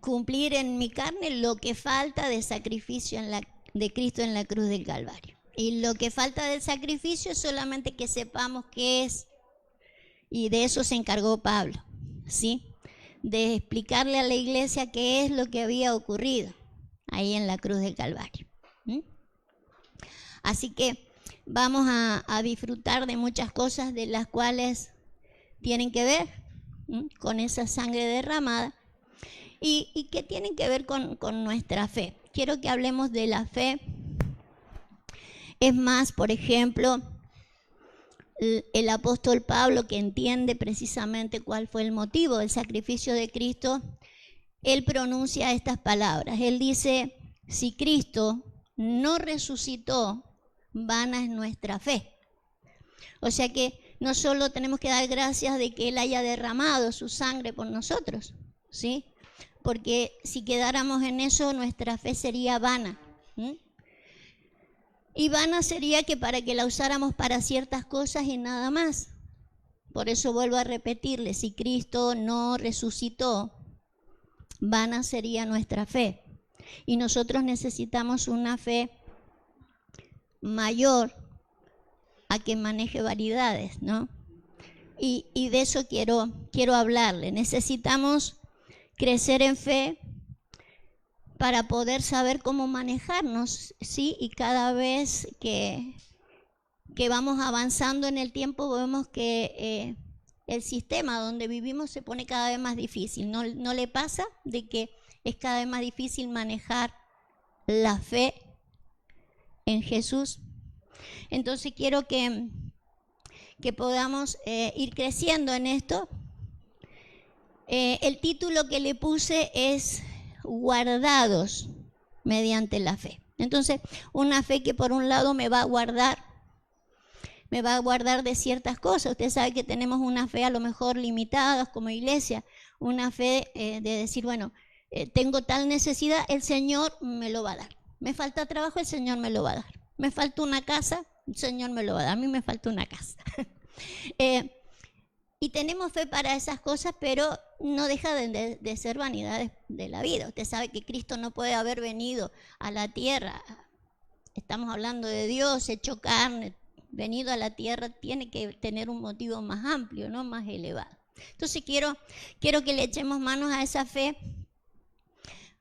cumplir en mi carne lo que falta de sacrificio de Cristo en la cruz del Calvario. Y lo que falta del sacrificio es solamente que sepamos qué es. Y de eso se encargó Pablo, ¿sí? De explicarle a la iglesia qué es lo que había ocurrido ahí en la cruz del Calvario. Así que vamos a disfrutar de muchas cosas de las cuales tienen que ver con esa sangre derramada y que tienen que ver con nuestra fe. Quiero que hablemos de la fe. Es más, por ejemplo, el apóstol Pablo, que entiende precisamente cuál fue el motivo del sacrificio de Cristo, él pronuncia estas palabras. Él dice, si Cristo no resucitó, vana es nuestra fe. O sea que no solo tenemos que dar gracias de que Él haya derramado su sangre por nosotros, ¿sí? Porque si quedáramos en eso, nuestra fe sería vana. Y vana sería que para que la usáramos para ciertas cosas y nada más. Por eso vuelvo a repetirle, si Cristo no resucitó, vana sería nuestra fe. Y nosotros necesitamos una fe mayor a que maneje variedades, ¿no? Y de eso quiero hablarle. Necesitamos crecer en fe para poder saber cómo manejarnos, ¿sí? Y cada vez que vamos avanzando en el tiempo, vemos que el sistema donde vivimos se pone cada vez más difícil. ¿No le pasa de que es cada vez más difícil manejar la fe en Jesús? Entonces quiero que podamos ir creciendo en esto. El título que le puse es guardados mediante la fe. Entonces, una fe que por un lado me va a guardar de ciertas cosas. Usted sabe que tenemos una fe a lo mejor limitada como iglesia, una fe de decir, bueno, tengo tal necesidad, el Señor me lo va a dar. Me falta trabajo, el Señor me lo va a dar. Me falta una casa, el Señor me lo va a dar. A mí me falta una casa. Y tenemos fe para esas cosas, pero no deja de ser vanidades de la vida. Usted sabe que Cristo no puede haber venido a la tierra. Estamos hablando de Dios hecho carne, venido a la tierra, tiene que tener un motivo más amplio, ¿no? Más elevado. Entonces quiero que le echemos manos a esa fe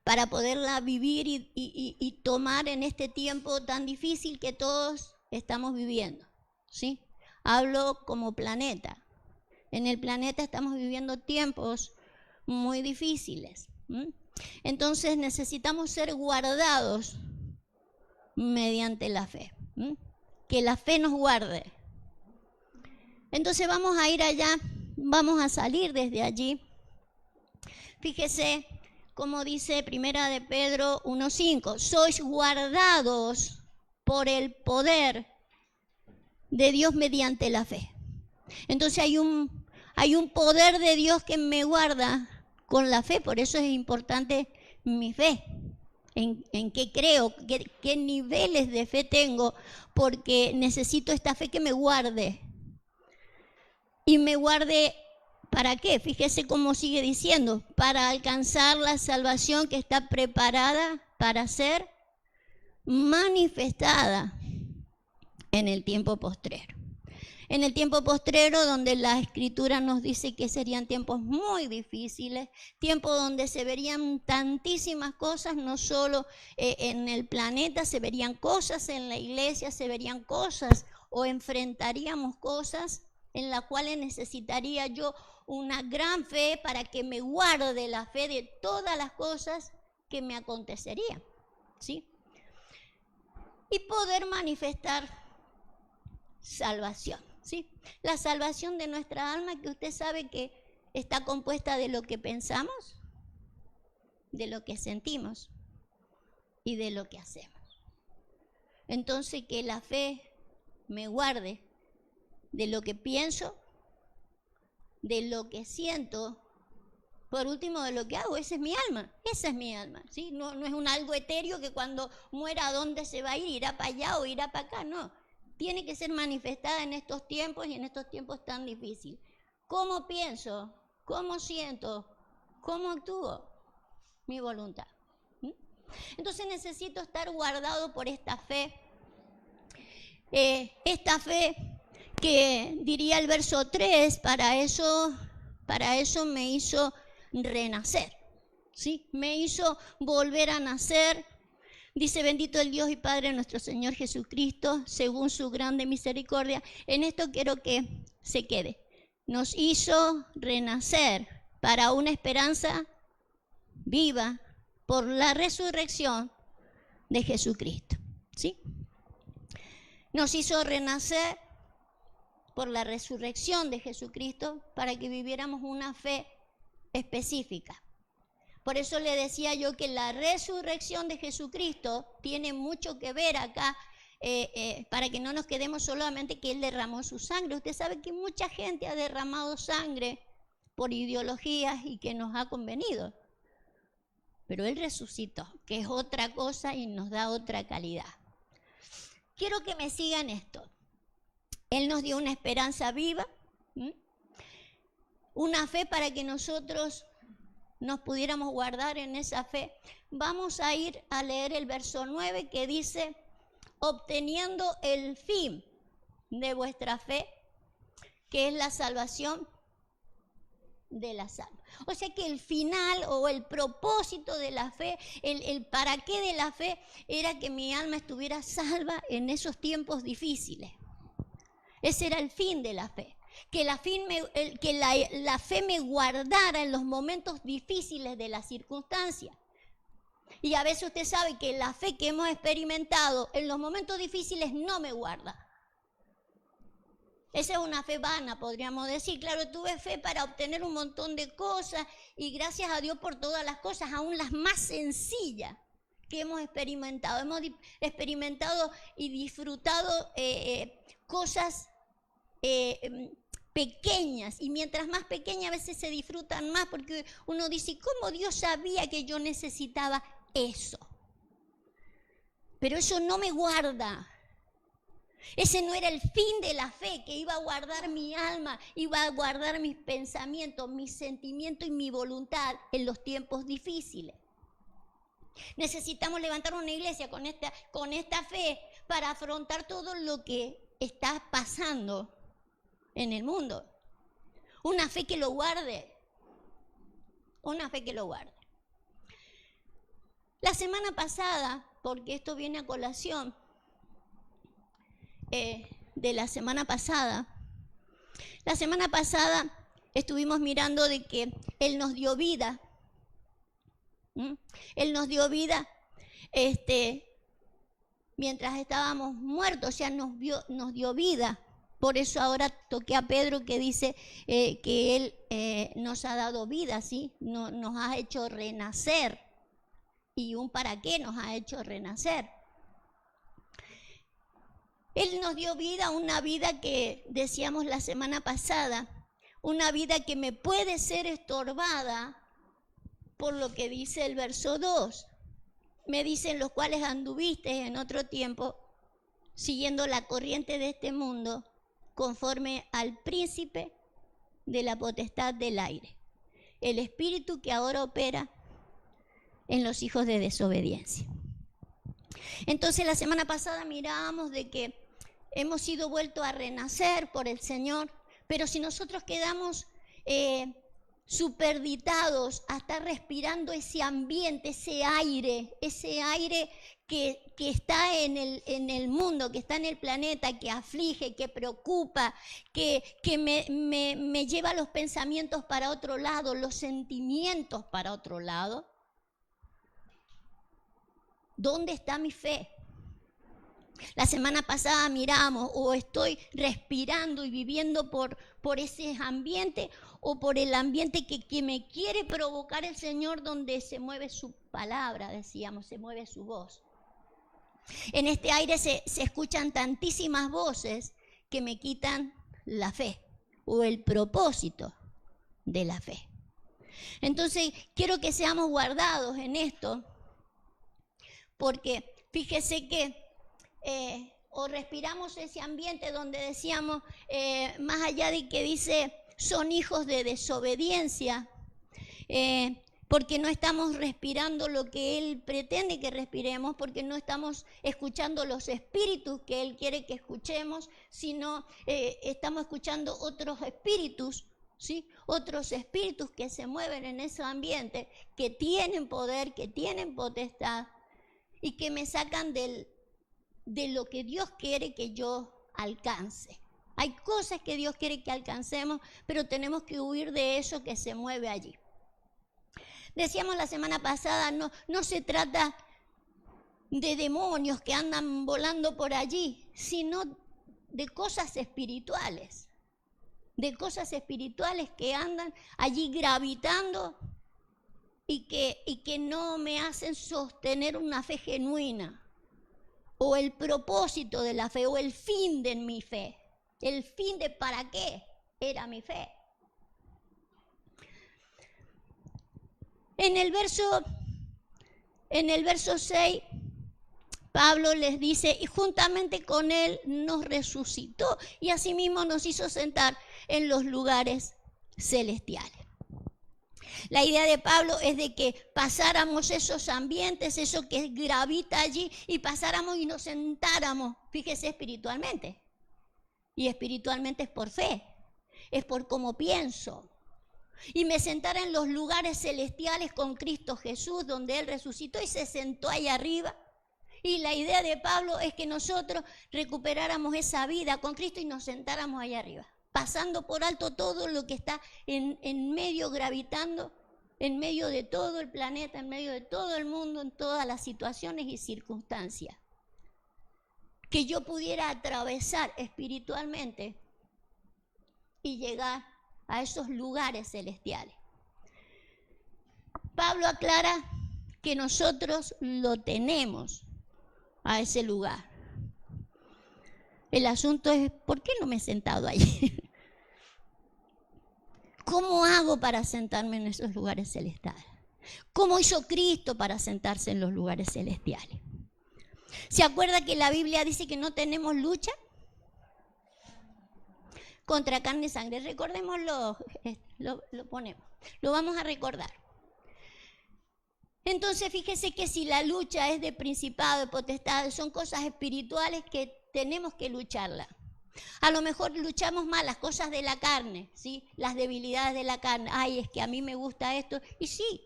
para poderla vivir y tomar en este tiempo tan difícil que todos estamos viviendo, ¿sí? Hablo como planeta. En el planeta estamos viviendo tiempos muy difíciles. Entonces necesitamos ser guardados mediante la fe. Que la fe nos guarde. Entonces vamos a ir allá, vamos a salir desde allí. Fíjese como dice Primera de Pedro 1:5, sois guardados por el poder de Dios mediante la fe. Entonces hay un poder de Dios que me guarda con la fe, por eso es importante mi fe, en qué creo, qué niveles de fe tengo, porque necesito esta fe que me guarde. Y me guarde, ¿para qué? Fíjese cómo sigue diciendo, para alcanzar la salvación que está preparada para ser manifestada en el tiempo postrero. En el tiempo postrero, donde la Escritura nos dice que serían tiempos muy difíciles, tiempos donde se verían tantísimas cosas, no solo en el planeta, se verían cosas en la iglesia, se verían cosas o enfrentaríamos cosas en las cuales necesitaría yo una gran fe para que me guarde la fe de todas las cosas que me acontecerían, ¿sí? Y poder manifestar salvación, ¿sí? La salvación de nuestra alma, que usted sabe que está compuesta de lo que pensamos, de lo que sentimos y de lo que hacemos. Entonces, que la fe me guarde de lo que pienso, de lo que siento, por último de lo que hago. Esa es mi alma, ¿sí? No es un algo etéreo que cuando muera, ¿a dónde se va a ir? ¿Irá para allá o irá para acá? No, tiene que ser manifestada en estos tiempos y en estos tiempos tan difíciles. ¿Cómo pienso? ¿Cómo siento? ¿Cómo actúo? mi voluntad. Entonces necesito estar guardado por esta fe. Esta fe que diría el verso 3, para eso me hizo renacer, ¿sí? Me hizo volver a nacer. Dice, bendito el Dios y Padre nuestro Señor Jesucristo, según su grande misericordia. En esto quiero que se quede. Nos hizo renacer para una esperanza viva por la resurrección de Jesucristo, ¿sí? Nos hizo renacer por la resurrección de Jesucristo para que viviéramos una fe específica. Por eso le decía yo que la resurrección de Jesucristo tiene mucho que ver acá, para que no nos quedemos solamente que Él derramó su sangre. Usted sabe que mucha gente ha derramado sangre por ideologías y que nos ha convenido. Pero Él resucitó, que es otra cosa y nos da otra calidad. Quiero que me sigan esto. Él nos dio una esperanza viva, una fe para que nosotros nos pudiéramos guardar en esa fe. Vamos a ir a leer el verso 9 que dice, obteniendo el fin de vuestra fe, que es la salvación de las almas. O sea que el final o el propósito de la fe, el para qué de la fe, era que mi alma estuviera salva en esos tiempos difíciles. Ese era el fin de la fe. Que la fe me guardara en los momentos difíciles de las circunstancias. Y a veces usted sabe que la fe que hemos experimentado en los momentos difíciles no me guarda. Esa es una fe vana, podríamos decir. Claro, tuve fe para obtener un montón de cosas y gracias a Dios por todas las cosas, aún las más sencillas que hemos experimentado. Hemos experimentado y disfrutado cosas pequeñas, y mientras más pequeñas a veces se disfrutan más, porque uno dice, ¿cómo Dios sabía que yo necesitaba eso? Pero eso no me guarda. Ese no era el fin de la fe, que iba a guardar mi alma, iba a guardar mis pensamientos, mis sentimientos y mi voluntad en los tiempos difíciles. Necesitamos levantar una iglesia con esta fe para afrontar todo lo que está pasando en el mundo. Una fe que lo guarde. Una fe que lo guarde. La semana pasada, porque esto viene a colación de la semana pasada estuvimos mirando de que Él nos dio vida. Él nos dio vida mientras estábamos muertos, o sea, nos dio vida. Por eso ahora toqué a Pedro que dice que Él nos ha dado vida, ¿sí? Nos ha hecho renacer. Y un para qué nos ha hecho renacer. Él nos dio vida, una vida que decíamos la semana pasada, una vida que me puede ser estorbada por lo que dice el verso 2. Me dicen los cuales anduviste en otro tiempo, siguiendo la corriente de este mundo, conforme al príncipe de la potestad del aire, el espíritu que ahora opera en los hijos de desobediencia. Entonces la semana pasada mirábamos de que hemos sido vueltos a renacer por el Señor, pero si nosotros quedamos superditados a estar respirando ese ambiente, ese aire que está en el mundo, que está en el planeta, que aflige, que preocupa, que me lleva los pensamientos para otro lado, los sentimientos para otro lado. ¿Dónde está mi fe? La semana pasada miramos, o estoy respirando y viviendo por ese ambiente, o por el ambiente que me quiere provocar el Señor, donde se mueve su palabra, decíamos, se mueve su voz. En este aire se escuchan tantísimas voces que me quitan la fe o el propósito de la fe. Entonces quiero que seamos guardados en esto, porque fíjese que o respiramos ese ambiente donde decíamos, más allá de que dice son hijos de desobediencia, porque no estamos respirando lo que Él pretende que respiremos, porque no estamos escuchando los espíritus que Él quiere que escuchemos, sino estamos escuchando otros espíritus, ¿sí? Otros espíritus que se mueven en ese ambiente, que tienen poder, que tienen potestad y que me sacan de lo que Dios quiere que yo alcance. Hay cosas que Dios quiere que alcancemos, pero tenemos que huir de eso que se mueve allí. Decíamos la semana pasada, no se trata de demonios que andan volando por allí, sino de cosas espirituales. De cosas espirituales que andan allí gravitando y que no me hacen sostener una fe genuina, o el propósito de la fe, o el fin de mi fe, el fin de para qué era mi fe. En el verso 6, Pablo les dice, y juntamente con Él nos resucitó y asimismo nos hizo sentar en los lugares celestiales. La idea de Pablo es de que pasáramos esos ambientes, eso que gravita allí, y pasáramos y nos sentáramos, fíjese, espiritualmente. Y espiritualmente es por fe, es por cómo pienso. Y me sentara en los lugares celestiales con Cristo Jesús, donde Él resucitó y se sentó ahí arriba. Y la idea de Pablo es que nosotros recuperáramos esa vida con Cristo y nos sentáramos ahí arriba, pasando por alto todo lo que está en medio, gravitando, en medio de todo el planeta, en medio de todo el mundo, en todas las situaciones y circunstancias. Que yo pudiera atravesar espiritualmente y llegar a esos lugares celestiales. Pablo aclara que nosotros lo tenemos a ese lugar. El asunto es, ¿por qué no me he sentado allí? ¿Cómo hago para sentarme en esos lugares celestiales? ¿Cómo hizo Cristo para sentarse en los lugares celestiales? ¿Se acuerda que la Biblia dice que no tenemos lucha contra carne y sangre? Recordémoslo, lo ponemos, lo vamos a recordar. Entonces fíjese que si la lucha es de principado, de potestad, son cosas espirituales que tenemos que lucharla. A lo mejor luchamos más las cosas de la carne, ¿sí? Las debilidades de la carne. Ay, es que a mí me gusta esto. Y sí,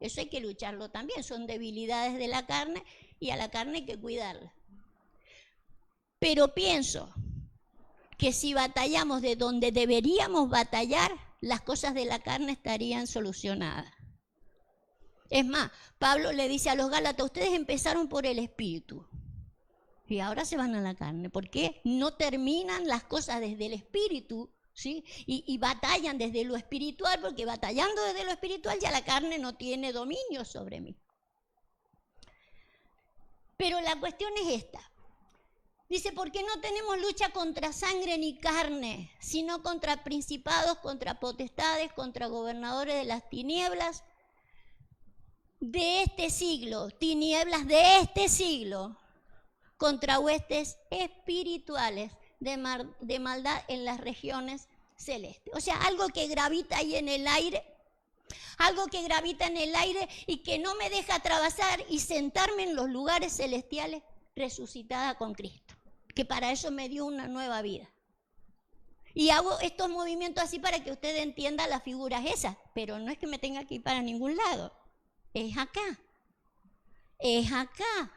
eso hay que lucharlo también. Son debilidades de la carne y a la carne hay que cuidarla. Pero pienso que si batallamos de donde deberíamos batallar, las cosas de la carne estarían solucionadas. Es más, Pablo le dice a los Gálatas, ustedes empezaron por el espíritu y ahora se van a la carne. ¿Por qué? No terminan las cosas desde el espíritu, ¿sí? Y batallan desde lo espiritual, porque batallando desde lo espiritual ya la carne no tiene dominio sobre mí. Pero la cuestión es esta. Dice, porque no tenemos lucha contra sangre ni carne, sino contra principados, contra potestades, contra gobernadores de las tinieblas de este siglo, tinieblas de este siglo, contra huestes espirituales de maldad en las regiones celestes. O sea, algo que gravita ahí en el aire, algo que gravita en el aire y que no me deja atravesar y sentarme en los lugares celestiales resucitada con Cristo, que para eso me dio una nueva vida. Y hago estos movimientos así para que usted entienda las figuras esas, pero no es que me tenga que ir para ningún lado. Es acá, es acá.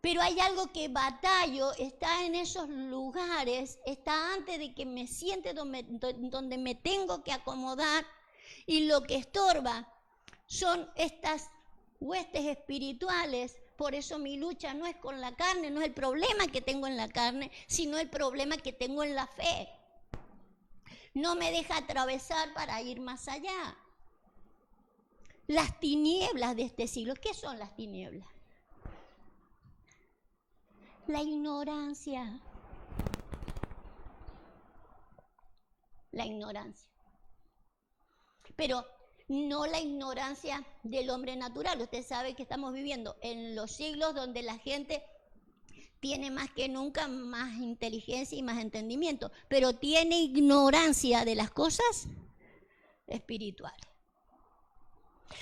Pero hay algo que batallo, está en esos lugares, está antes de que me siente donde me tengo que acomodar, y lo que estorba son estas huestes espirituales. Por eso mi lucha no es con la carne, no es el problema que tengo en la carne, sino el problema que tengo en la fe. No me deja atravesar para ir más allá. Las tinieblas de este siglo. ¿Qué son las tinieblas? La ignorancia. La ignorancia. Pero no la ignorancia del hombre natural. Usted sabe que estamos viviendo en los siglos donde la gente tiene más que nunca más inteligencia y más entendimiento, pero tiene ignorancia de las cosas espirituales.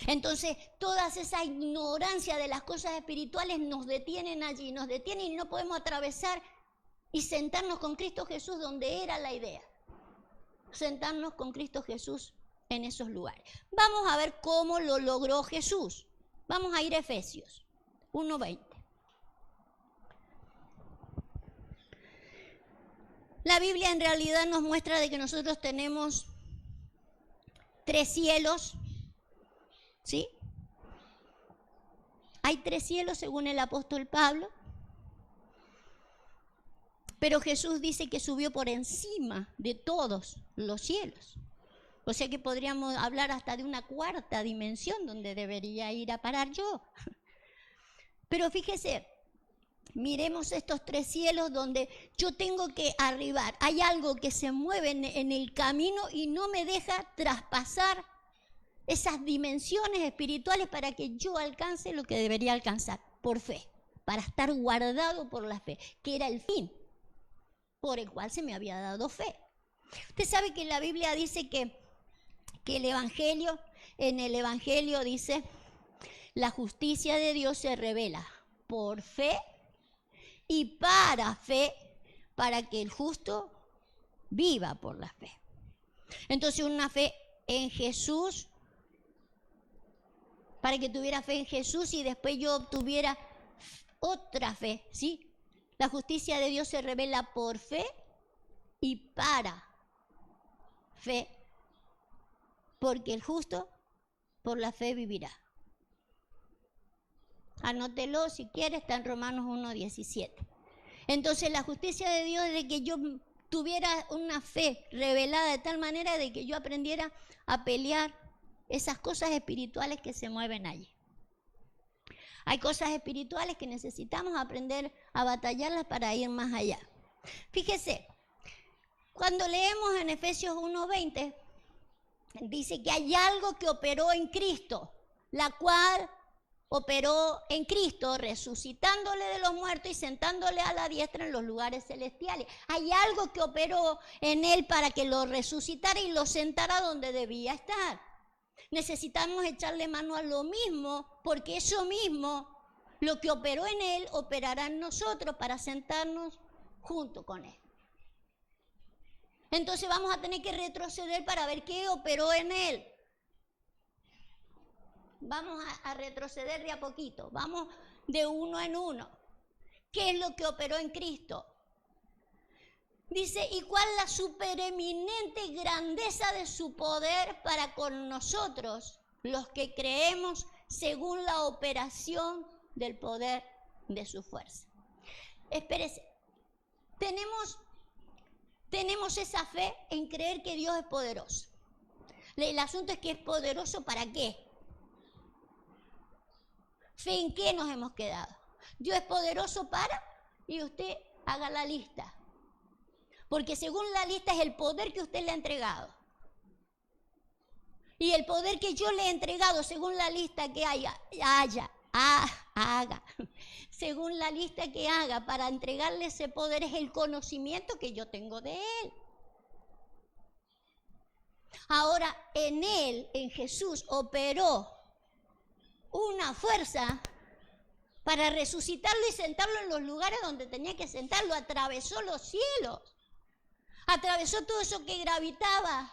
Entonces, toda esa ignorancia de las cosas espirituales nos detienen allí, nos detienen y no podemos atravesar y sentarnos con Cristo Jesús donde era la idea. Sentarnos con Cristo Jesús en esos lugares. Vamos a ver cómo lo logró Jesús. Vamos a ir a Efesios 1:20. La Biblia en realidad nos muestra de que nosotros tenemos 3 cielos, ¿sí? Hay 3 cielos según el apóstol Pablo, pero Jesús dice que subió por encima de todos los cielos. O sea que podríamos hablar hasta de una 4ª dimensión donde debería ir a parar yo. Pero fíjese, miremos estos 3 cielos donde yo tengo que arribar. Hay algo que se mueve en el camino y no me deja traspasar esas dimensiones espirituales para que yo alcance lo que debería alcanzar, por fe, para estar guardado por la fe, que era el fin por el cual se me había dado fe. Usted sabe que la Biblia dice que el Evangelio, en el Evangelio dice, la justicia de Dios se revela por fe y para fe, para que el justo viva por la fe. Entonces una fe en Jesús, para que tuviera fe en Jesús y después yo obtuviera otra fe, ¿sí? La justicia de Dios se revela por fe y para fe, porque el justo por la fe vivirá. Anótelo si quiere, está en Romanos 1:17. Entonces la justicia de Dios es de que yo tuviera una fe revelada de tal manera de que yo aprendiera a pelear esas cosas espirituales que se mueven allí. Hay cosas espirituales que necesitamos aprender a batallarlas para ir más allá. Fíjese, cuando leemos en Efesios 1:20, dice que hay algo que operó en Cristo, la cual operó en Cristo, resucitándole de los muertos y sentándole a la diestra en los lugares celestiales. Hay algo que operó en él para que lo resucitara y lo sentara donde debía estar. Necesitamos echarle mano a lo mismo, porque eso mismo, lo que operó en él, operará en nosotros para sentarnos junto con él. Entonces vamos a tener que retroceder para ver qué operó en él. Vamos a retroceder de a poquito, vamos de uno en uno. ¿Qué es lo que operó en Cristo? Dice, ¿y cuál la supereminente grandeza de su poder para con nosotros, los que creemos según la operación del poder de su fuerza? Espérese, tenemos esa fe en creer que Dios es poderoso. El asunto es que es poderoso ¿para qué? ¿Fe en qué nos hemos quedado? Dios es poderoso para, y usted haga la lista. Porque según la lista es el poder que usted le ha entregado. Y el poder que yo le he entregado según la lista que haga. Según la lista que haga para entregarle ese poder es el conocimiento que yo tengo de él. Ahora, en él, en Jesús, operó una fuerza para resucitarlo y sentarlo en los lugares donde tenía que sentarlo. Atravesó los cielos. Atravesó todo eso que gravitaba,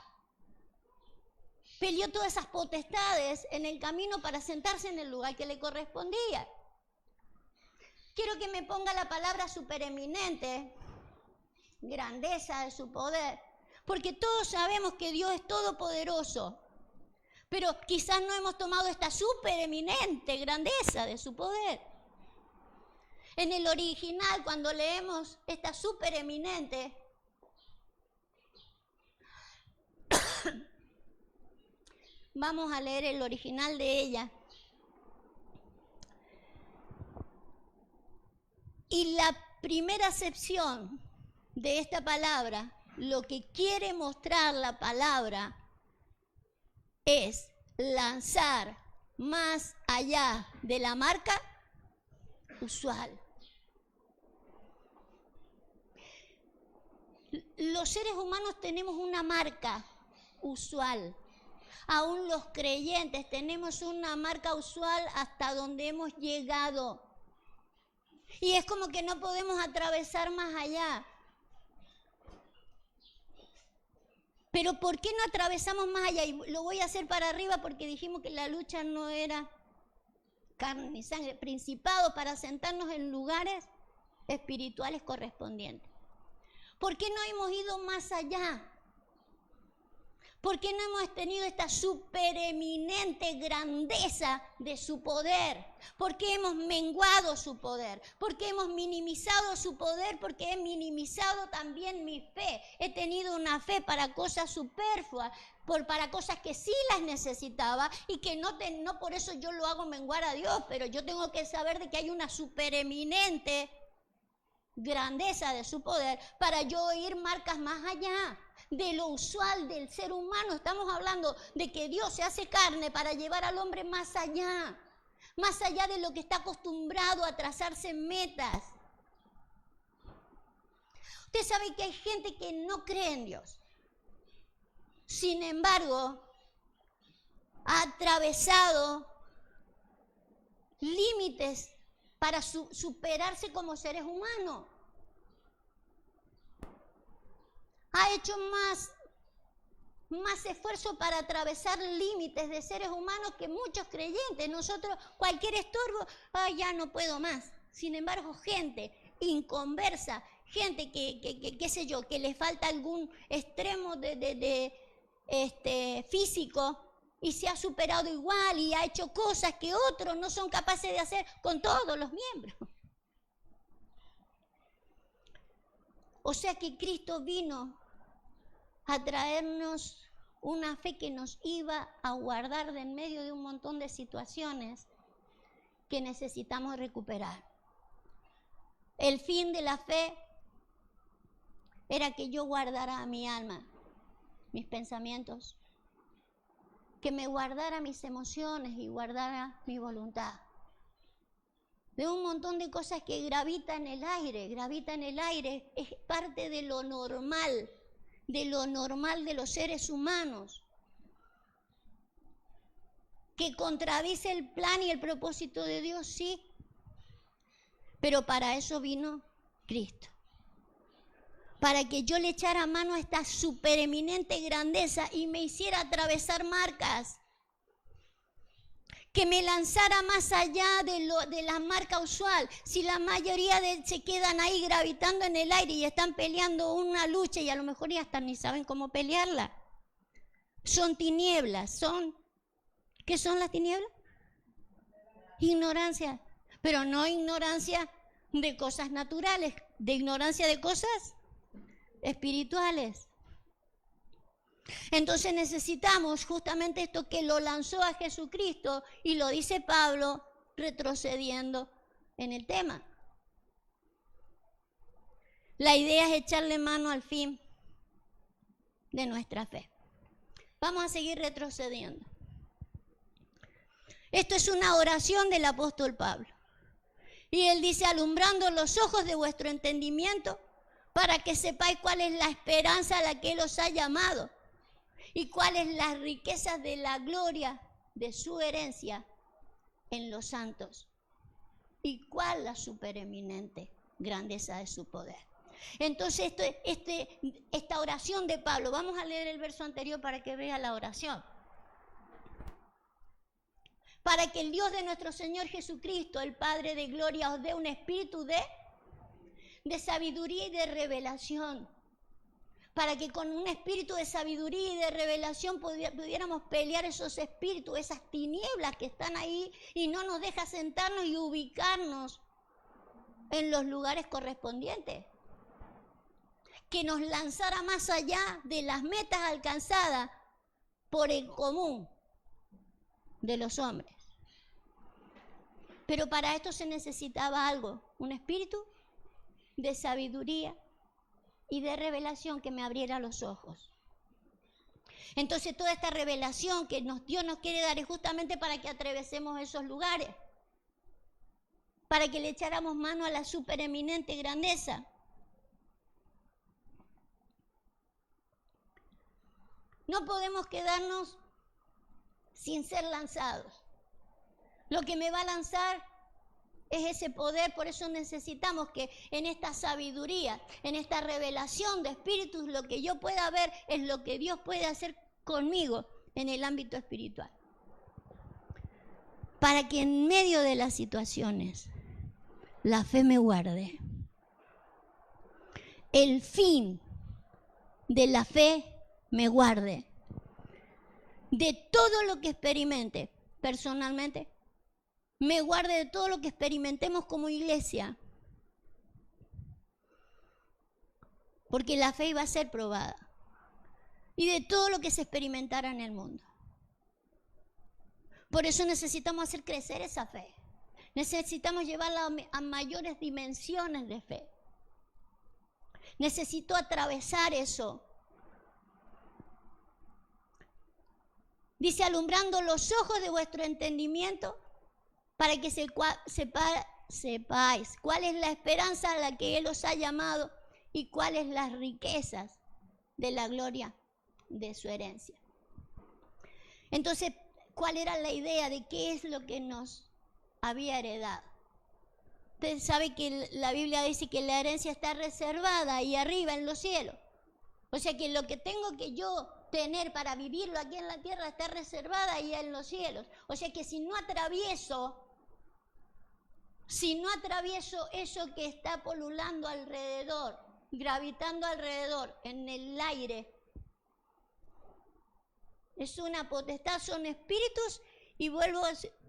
peleó todas esas potestades en el camino para sentarse en el lugar que le correspondía. Quiero que me ponga la palabra supereminente, grandeza de su poder, porque todos sabemos que Dios es todopoderoso, pero quizás no hemos tomado esta supereminente grandeza de su poder. En el original, cuando leemos esta supereminente, vamos a leer el original de ella. Y la primera acepción de esta palabra, lo que quiere mostrar la palabra es lanzar más allá de la marca usual. Los seres humanos tenemos una marca usual. Aún los creyentes tenemos una marca usual hasta donde hemos llegado. Y es como que no podemos atravesar más allá. Pero ¿por qué no atravesamos más allá? Y lo voy a hacer para arriba porque dijimos que la lucha no era carne ni sangre, principados para sentarnos en lugares espirituales correspondientes. ¿Por qué no hemos ido más allá? ¿Por qué no hemos tenido esta supereminente grandeza de su poder? ¿Por qué hemos menguado su poder? ¿Por qué hemos minimizado su poder? Porque he minimizado también mi fe. He tenido una fe para cosas superfluas, para cosas que sí las necesitaba y que no por eso yo lo hago menguar a Dios, pero yo tengo que saber de que hay una supereminente grandeza de su poder para yo ir marcas más allá de lo usual del ser humano. Estamos hablando de que Dios se hace carne para llevar al hombre más allá de lo que está acostumbrado a trazarse metas. Usted sabe que hay gente que no cree en Dios. Sin embargo, ha atravesado límites para superarse como seres humanos. Ha hecho más esfuerzo para atravesar límites de seres humanos que muchos creyentes. Nosotros, cualquier estorbo, ya no puedo más. Sin embargo, gente inconversa, gente que qué sé yo, que le falta algún extremo físico y se ha superado igual y ha hecho cosas que otros no son capaces de hacer con todos los miembros. O sea que Cristo vino a traernos una fe que nos iba a guardar de en medio de un montón de situaciones que necesitamos recuperar. El fin de la fe era que yo guardara mi alma, mis pensamientos, que me guardara mis emociones y guardara mi voluntad. De un montón de cosas que gravita en el aire, es parte de lo normal de los seres humanos, que contradice el plan y el propósito de Dios, sí, pero para eso vino Cristo, para que yo le echara mano a esta supereminente grandeza y me hiciera atravesar marcas, que me lanzara más allá de la marca usual. Si la mayoría se quedan ahí gravitando en el aire y están peleando una lucha y a lo mejor ya hasta ni saben cómo pelearla, son tinieblas, ¿qué son las tinieblas? Ignorancia, pero no ignorancia de cosas naturales, de ignorancia de cosas espirituales. Entonces necesitamos justamente esto que lo lanzó a Jesucristo, y lo dice Pablo retrocediendo en el tema. La idea es echarle mano al fin de nuestra fe. Vamos a seguir retrocediendo. Esto es una oración del apóstol Pablo. Y él dice: alumbrando los ojos de vuestro entendimiento, para que sepáis cuál es la esperanza a la que Él os ha llamado y cuáles las riquezas de la gloria de su herencia en los santos y cuál la supereminente grandeza de su poder. Entonces esta oración de Pablo, vamos a leer el verso anterior para que vea la oración. Para que el Dios de nuestro Señor Jesucristo, el Padre de gloria, os dé un espíritu de sabiduría y de revelación, para que con un espíritu de sabiduría y de revelación pudiéramos pelear esos espíritus, esas tinieblas que están ahí y no nos deja sentarnos y ubicarnos en los lugares correspondientes. Que nos lanzara más allá de las metas alcanzadas por el común de los hombres. Pero para esto se necesitaba algo, un espíritu de sabiduría y de revelación que me abriera los ojos. Entonces toda esta revelación que Dios nos quiere dar es justamente para que atravesemos esos lugares, para que le echáramos mano a la supereminente grandeza. No podemos quedarnos sin ser lanzados. Lo que me va a lanzar es ese poder, por eso necesitamos que en esta sabiduría, en esta revelación de espíritus, lo que yo pueda ver es lo que Dios puede hacer conmigo en el ámbito espiritual. Para que en medio de las situaciones la fe me guarde. El fin de la fe me guarde. De todo lo que experimente personalmente, me guarde de todo lo que experimentemos como iglesia. Porque la fe iba a ser probada. Y de todo lo que se experimentara en el mundo. Por eso necesitamos hacer crecer esa fe. Necesitamos llevarla a mayores dimensiones de fe. Necesito atravesar eso. Dice, alumbrando los ojos de vuestro entendimiento, para que sepáis cuál es la esperanza a la que Él os ha llamado y cuáles las riquezas de la gloria de su herencia. Entonces, ¿cuál era la idea de qué es lo que nos había heredado? Usted sabe que la Biblia dice que la herencia está reservada ahí arriba en los cielos. O sea que lo que tengo que yo tener para vivirlo aquí en la tierra está reservada ahí en los cielos. O sea que si no atravieso eso que está polulando alrededor, gravitando alrededor en el aire, es una potestad, son espíritus. Y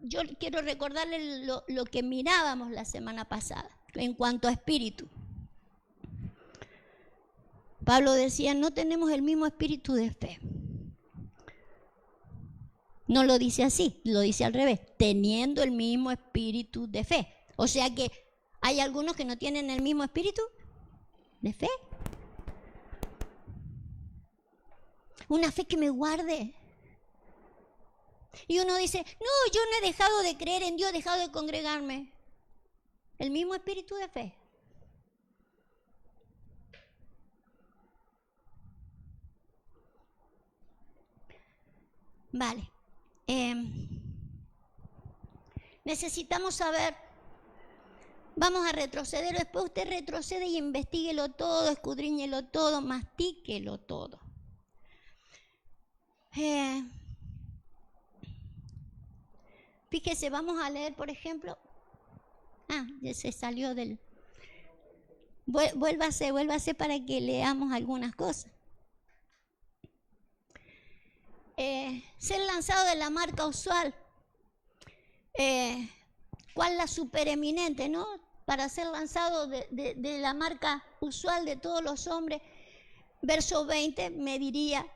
yo quiero recordarles lo que mirábamos la semana pasada en cuanto a espíritu. Pablo decía, no tenemos el mismo espíritu de fe. No lo dice así, lo dice al revés, teniendo el mismo espíritu de fe. O sea que hay algunos que no tienen el mismo espíritu de fe. Una fe que me guarde. Y uno dice, no, yo no he dejado de creer en Dios, he dejado de congregarme. El mismo espíritu de fe. Vale. Necesitamos saber, vamos a retroceder, después usted retrocede y investíguelo todo, escudriñelo todo, mastíquelo todo. Fíjese, vamos a leer, por ejemplo, ya se salió del... Vuélvase para que leamos algunas cosas. Ser lanzado de la marca usual. ¿Cuál la supereminente, no? Para ser lanzado de la marca usual de todos los hombres. Verso 20 me diría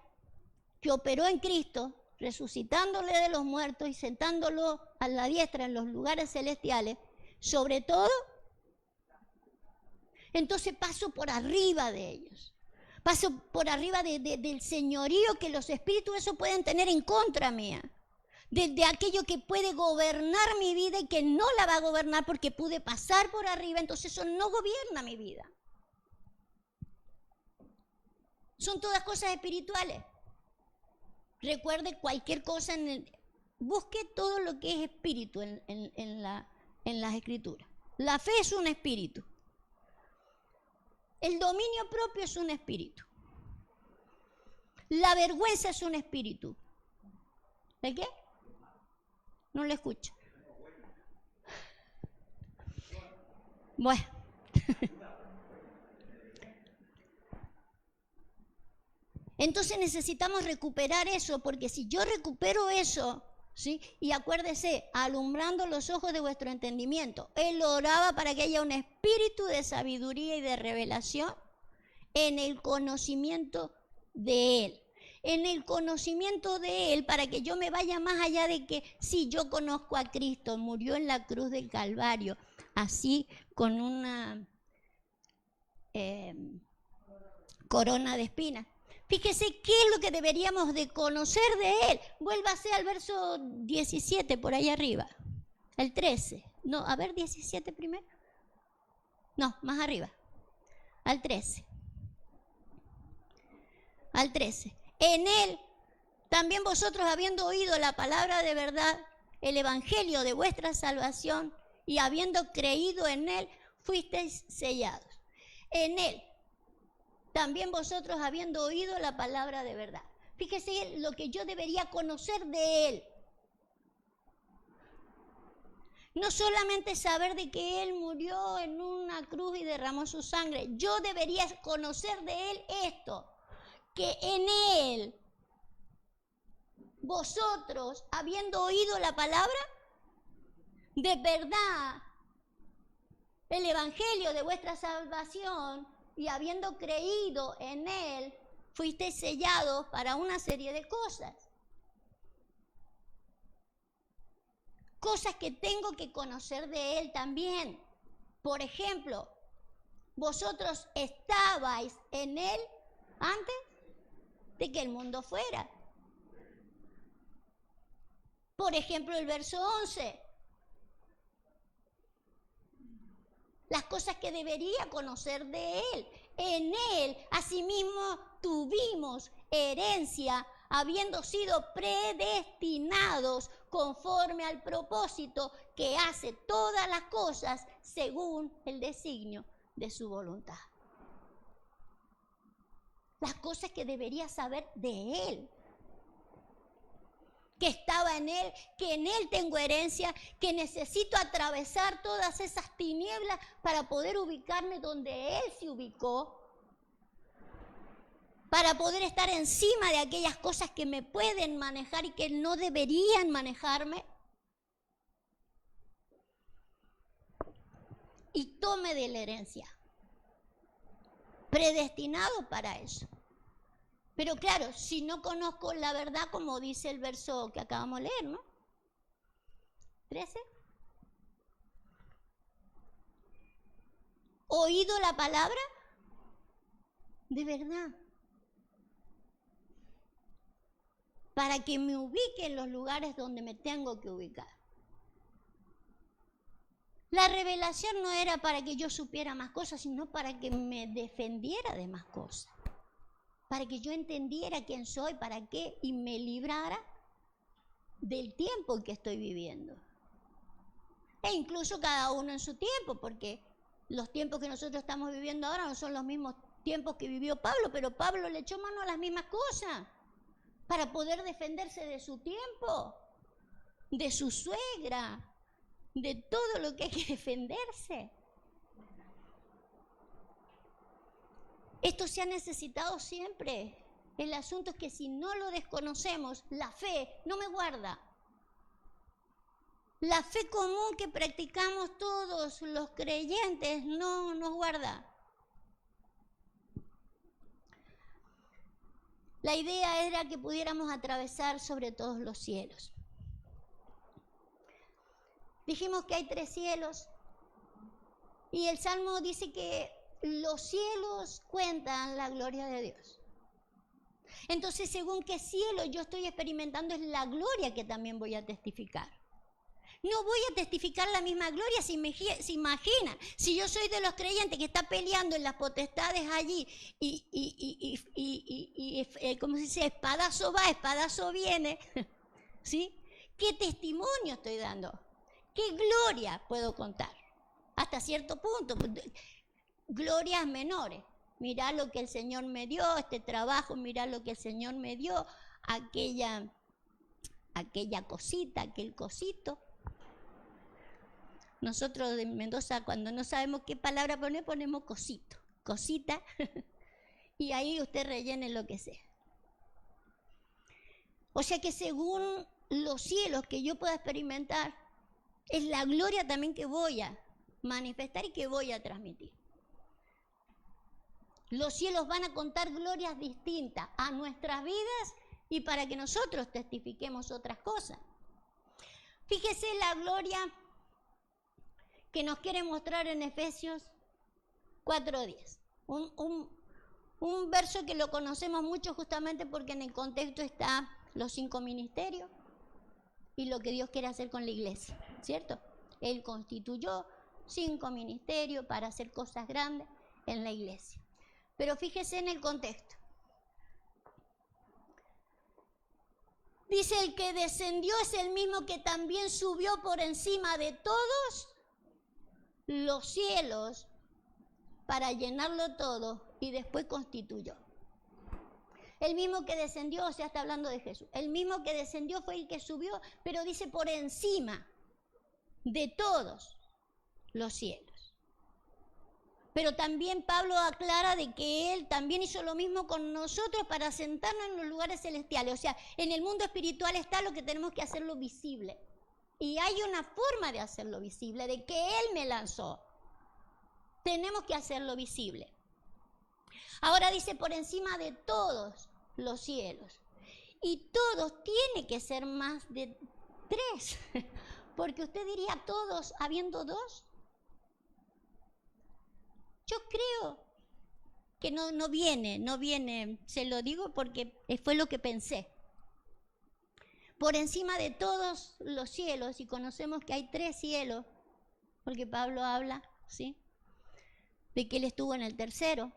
que operó en Cristo, resucitándole de los muertos y sentándolo a la diestra en los lugares celestiales, sobre todo. Entonces paso por arriba de ellos. Paso por arriba del señorío que los espíritus eso pueden tener en contra mía. De aquello que puede gobernar mi vida y que no la va a gobernar porque pude pasar por arriba, entonces eso no gobierna mi vida. Son todas cosas espirituales. Recuerde cualquier cosa, busque todo lo que es espíritu en las escrituras. La fe es un espíritu. El dominio propio es un espíritu. La vergüenza es un espíritu. ¿El qué? No lo escucho. Bueno. Entonces necesitamos recuperar eso, porque si yo recupero eso, ¿sí? Y acuérdese, alumbrando los ojos de vuestro entendimiento. Él oraba para que haya un espíritu de sabiduría y de revelación en el conocimiento de Él. En el conocimiento de Él, para que yo me vaya más allá de que, sí, yo conozco a Cristo, murió en la cruz del Calvario, así con una corona de espinas. Fíjese qué es lo que deberíamos de conocer de Él. Vuélvase al verso 17, por ahí arriba. El 13. No, a ver, 17 primero. No, más arriba. Al 13. Al 13. En Él También vosotros, habiendo oído la palabra de verdad, el evangelio de vuestra salvación, y habiendo creído en él, fuisteis sellados. En él, también vosotros, habiendo oído la palabra de verdad. Fíjese lo que yo debería conocer de él. No solamente saber de que él murió en una cruz y derramó su sangre. Yo debería conocer de él esto, que en él, vosotros, habiendo oído la palabra, de verdad, el evangelio de vuestra salvación, y habiendo creído en él, fuisteis sellados para una serie de cosas. Cosas que tengo que conocer de él también. Por ejemplo, vosotros estabais en él antes de que el mundo fuera. Por ejemplo, el verso 11. Las cosas que debería conocer de él. En él, asimismo, tuvimos herencia, habiendo sido predestinados conforme al propósito que hace todas las cosas según el designio de su voluntad. Las cosas que debería saber de él. Que estaba en él, que en él tengo herencia, que necesito atravesar todas esas tinieblas para poder ubicarme donde él se ubicó, para poder estar encima de aquellas cosas que me pueden manejar y que no deberían manejarme. Y tome de la herencia, predestinado para eso. Pero claro, si no conozco la verdad, como dice el verso que acabamos de leer, ¿no? 13. ¿Oído la palabra? De verdad. Para que me ubique en los lugares donde me tengo que ubicar. La revelación no era para que yo supiera más cosas, sino para que me defendiera de más cosas. Para que yo entendiera quién soy, para qué, y me librara del tiempo en que estoy viviendo. E incluso cada uno en su tiempo, porque los tiempos que nosotros estamos viviendo ahora no son los mismos tiempos que vivió Pablo, pero Pablo le echó mano a las mismas cosas para poder defenderse de su tiempo, de su suegra, de todo lo que hay que defenderse. Esto se ha necesitado siempre. El asunto es que si no lo desconocemos, la fe no me guarda. La fe común que practicamos todos los creyentes no nos guarda. La idea era que pudiéramos atravesar sobre todos los cielos. Dijimos que hay 3 cielos y el Salmo dice que los cielos cuentan la gloria de Dios. Entonces, según qué cielo yo estoy experimentando, es la gloria que también voy a testificar. No voy a testificar la misma gloria, se imagina. Si yo soy de los creyentes que está peleando en las potestades allí ¿cómo se dice? Espadazo va, espadazo viene, ¿sí? ¿Qué testimonio estoy dando? ¿Qué gloria puedo contar? Hasta cierto punto, glorias menores. Mirá lo que el Señor me dio, este trabajo, mirá lo que el Señor me dio, aquella cosita, aquel cosito. Nosotros de Mendoza, cuando no sabemos qué palabra poner, ponemos cosito, cosita, y ahí usted rellene lo que sea. O sea que según los cielos que yo pueda experimentar, es la gloria también que voy a manifestar y que voy a transmitir. Los cielos van a contar glorias distintas a nuestras vidas y para que nosotros testifiquemos otras cosas. Fíjese la gloria que nos quiere mostrar en Efesios 4:10. Un verso que lo conocemos mucho justamente porque en el contexto está los 5 ministerios y lo que Dios quiere hacer con la iglesia, ¿cierto? Él constituyó 5 ministerios para hacer cosas grandes en la iglesia. Pero fíjese en el contexto. Dice, el que descendió es el mismo que también subió por encima de todos los cielos para llenarlo todo y después constituyó. El mismo que descendió, o sea, está hablando de Jesús. El mismo que descendió fue el que subió, pero dice por encima de todos los cielos. Pero también Pablo aclara de que él también hizo lo mismo con nosotros para sentarnos en los lugares celestiales. O sea, en el mundo espiritual está lo que tenemos que hacerlo visible. Y hay una forma de hacerlo visible, de que Él me lanzó. Tenemos que hacerlo visible. Ahora dice por encima de todos los cielos. Y todos tiene que ser más de 3. Porque usted diría todos habiendo 2. Yo creo que no viene, se lo digo porque fue lo que pensé. Por encima de todos los cielos, y conocemos que hay 3 cielos, porque Pablo habla, ¿sí?, de que él estuvo en el tercero.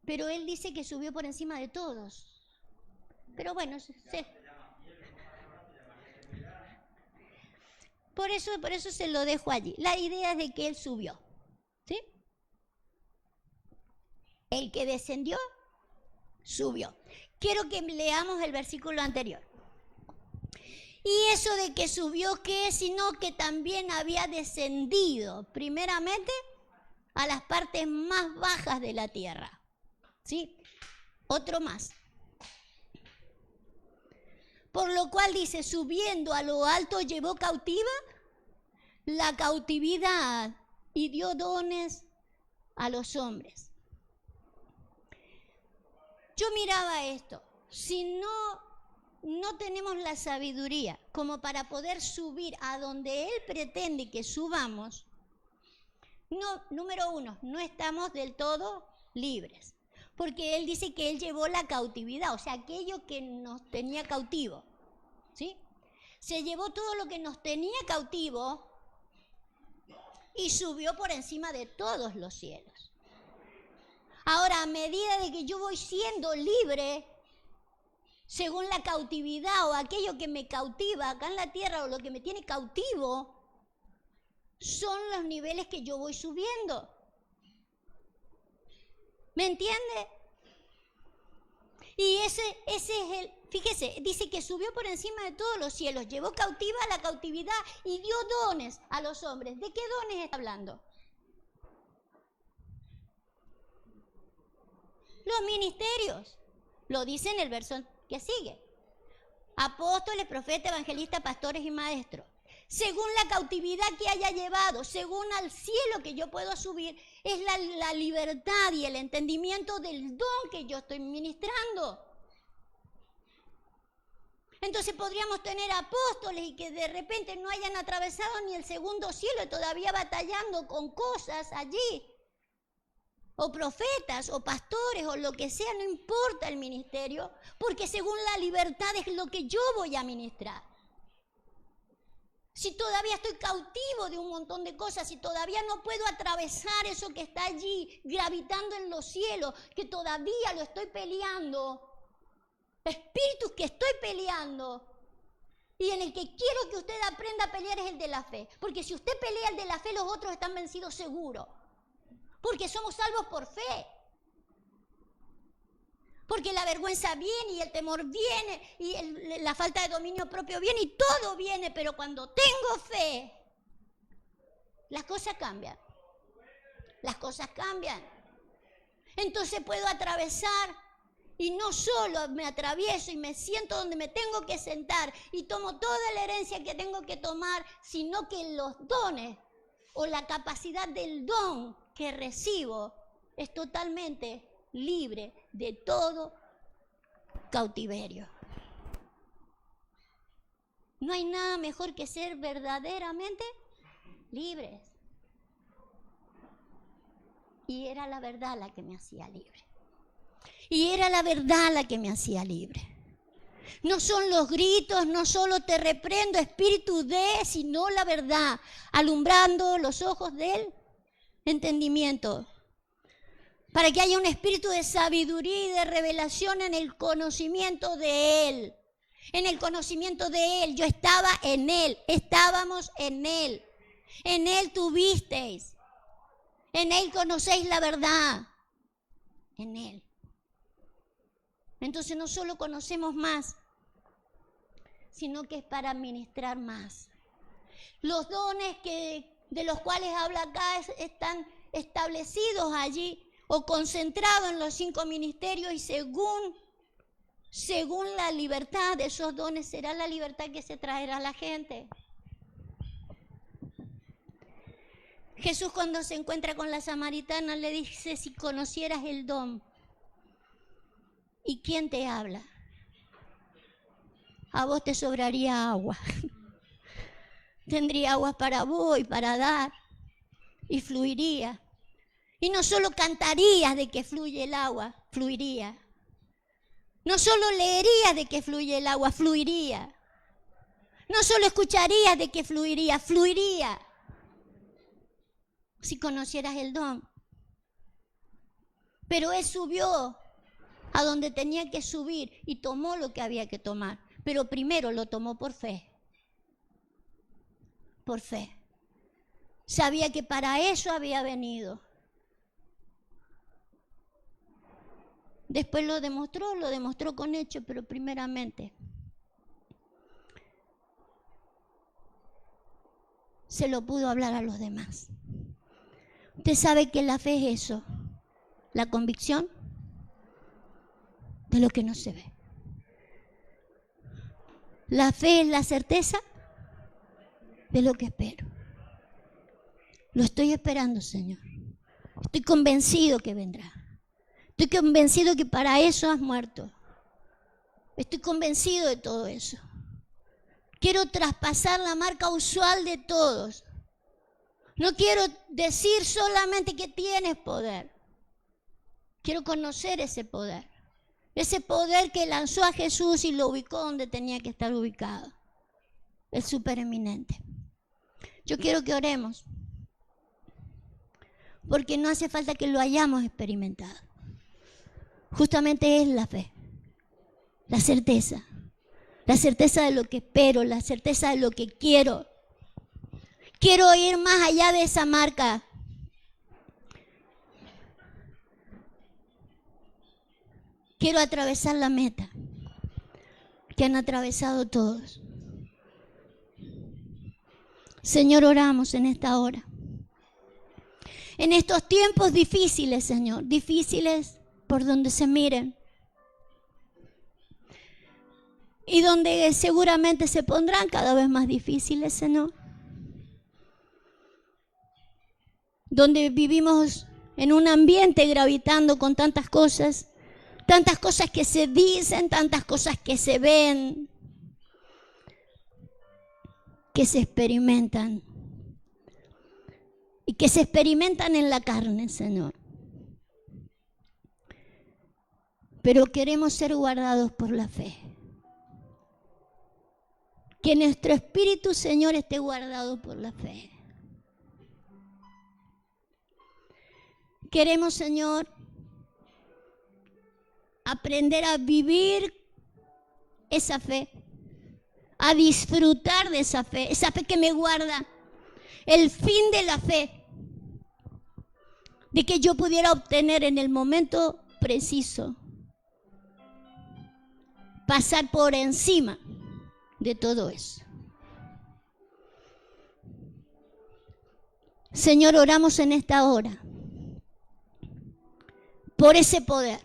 Pero él dice que subió por encima de todos. Pero bueno, por eso se lo dejo allí. La idea es de que él subió. ¿Sí? El que descendió, subió. Quiero que leamos el versículo anterior. Y eso de que subió, ¿qué es? Sino que también había descendido, primeramente, a las partes más bajas de la tierra. ¿Sí? Otro más. Por lo cual dice, subiendo a lo alto, llevó cautiva la cautividad y dio dones a los hombres. Yo miraba esto, si no tenemos la sabiduría como para poder subir a donde Él pretende que subamos, número 1, no estamos del todo libres. Porque Él dice que Él llevó la cautividad, o sea, aquello que nos tenía cautivo, ¿sí? Se llevó todo lo que nos tenía cautivo y subió por encima de todos los cielos. Ahora, a medida de que yo voy siendo libre, según la cautividad o aquello que me cautiva acá en la tierra o lo que me tiene cautivo, son los niveles que yo voy subiendo. ¿Me entiende? Y ese es el, fíjese, dice que subió por encima de todos los cielos, llevó cautiva la cautividad y dio dones a los hombres. ¿De qué dones está hablando? Los ministerios, lo dice en el verso que sigue. Apóstoles, profetas, evangelistas, pastores y maestros. Según la cautividad que haya llevado, según al cielo que yo puedo subir, es la libertad y el entendimiento del don que yo estoy ministrando. Entonces podríamos tener apóstoles y que de repente no hayan atravesado ni el segundo cielo y todavía batallando con cosas allí. O profetas, o pastores, o lo que sea, no importa el ministerio, porque según la libertad es lo que yo voy a ministrar. Si todavía estoy cautivo de un montón de cosas, si todavía no puedo atravesar eso que está allí gravitando en los cielos, que todavía lo estoy peleando, espíritus que estoy peleando, y en el que quiero que usted aprenda a pelear es el de la fe. Porque si usted pelea el de la fe, los otros están vencidos seguro. Porque somos salvos por fe. Porque la vergüenza viene y el temor viene y la falta de dominio propio viene y todo viene, pero cuando tengo fe, las cosas cambian. Las cosas cambian. Entonces puedo atravesar y no solo me atravieso y me siento donde me tengo que sentar y tomo toda la herencia que tengo que tomar, sino que los dones o la capacidad del don que recibo es totalmente libre de todo cautiverio. No hay nada mejor que ser verdaderamente libres. Y era la verdad la que me hacía libre. Y era la verdad la que me hacía libre. No son los gritos, no solo te reprendo, espíritu de, sino la verdad, alumbrando los ojos del entendimiento. para que haya un espíritu de sabiduría y de revelación en el conocimiento de Él. En el conocimiento de Él. Yo estaba en Él, estábamos en Él. En Él tuvisteis. En Él conocéis la verdad. En Él. Entonces no solo conocemos más, sino que es para ministrar más. Los dones de los cuales habla acá están establecidos allí o concentrados en los 5 ministerios, y según la libertad de esos dones será la libertad que se traerá a la gente. Jesús, cuando se encuentra con la samaritana, le dice: si conocieras el don. ¿Y quién te habla? A vos te sobraría agua. Tendría agua para vos y para dar. Y fluiría. Y no solo cantarías de que fluye el agua, fluiría. No solo leerías de que fluye el agua, fluiría. No solo escucharías de que fluiría, fluiría. Si conocieras el don. Pero Él subió a donde tenía que subir y tomó lo que había que tomar. Pero primero lo tomó por fe. Por fe. Sabía que para eso había venido. Después lo demostró con hechos, pero primeramente se lo pudo hablar a los demás. Usted sabe que la fe es eso, la convicción de lo que no se ve. La fe es la certeza de lo que espero. Lo estoy esperando, Señor. Estoy convencido que vendrá. Estoy convencido que para eso has muerto. Estoy convencido de todo eso. Quiero traspasar la marca usual de todos. No quiero decir solamente que tienes poder. Quiero conocer ese poder. Ese poder que lanzó a Jesús y lo ubicó donde tenía que estar ubicado. El supereminente. Yo quiero que oremos. Porque no hace falta que lo hayamos experimentado. Justamente es la fe. La certeza. La certeza de lo que espero. La certeza de lo que quiero. Quiero ir más allá de esa marca. Quiero atravesar la meta que han atravesado todos. Señor, oramos en esta hora. En estos tiempos difíciles, Señor, difíciles por donde se miren. Y donde seguramente se pondrán cada vez más difíciles, Señor. Donde vivimos en un ambiente gravitando con tantas cosas que se dicen, tantas cosas que se ven, que se experimentan. Y que se experimentan en la carne, Señor. Pero queremos ser guardados por la fe. Que nuestro espíritu, Señor, esté guardado por la fe. Queremos, Señor, aprender a vivir esa fe, a disfrutar de esa fe que me guarda. El fin de la fe, de que yo pudiera obtener en el momento preciso, pasar por encima de todo eso. Señor, oramos en esta hora por ese poder,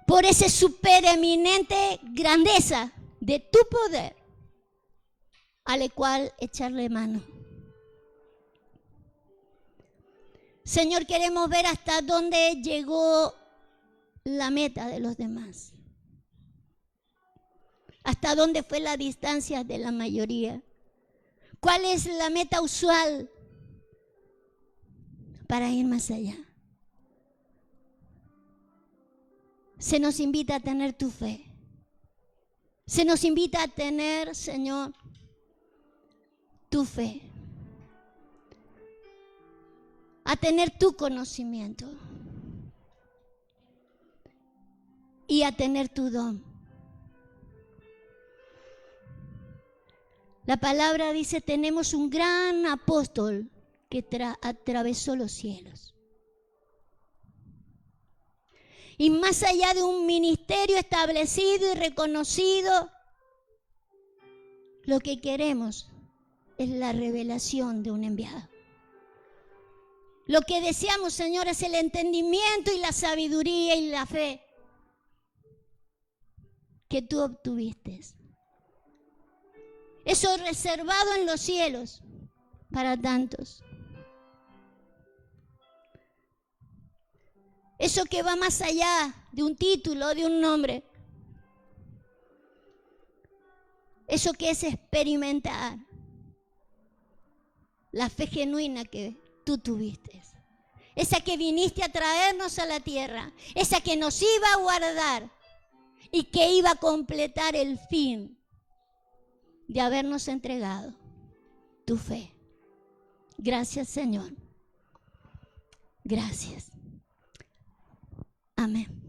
por esa supereminente grandeza de tu poder, al cual echarle mano. Señor, queremos ver hasta dónde llegó la meta de los demás. Hasta dónde fue la distancia de la mayoría. ¿Cuál es la meta usual para ir más allá? Se nos invita a tener tu fe. Se nos invita a tener, Señor, tu fe. a tener tu conocimiento y a tener tu don. La palabra dice, tenemos un gran apóstol que atravesó los cielos. Y más allá de un ministerio establecido y reconocido, lo que queremos es la revelación de un enviado. Lo que deseamos, Señor, es el entendimiento y la sabiduría y la fe que tú obtuviste. Eso reservado en los cielos para tantos. Eso que va más allá de un título, de un nombre. Eso que es experimentar la fe genuina que tú tuviste. Esa que viniste a traernos a la tierra. Esa que nos iba a guardar y que iba a completar el fin de habernos entregado tu fe. Gracias, Señor. Gracias. Amén.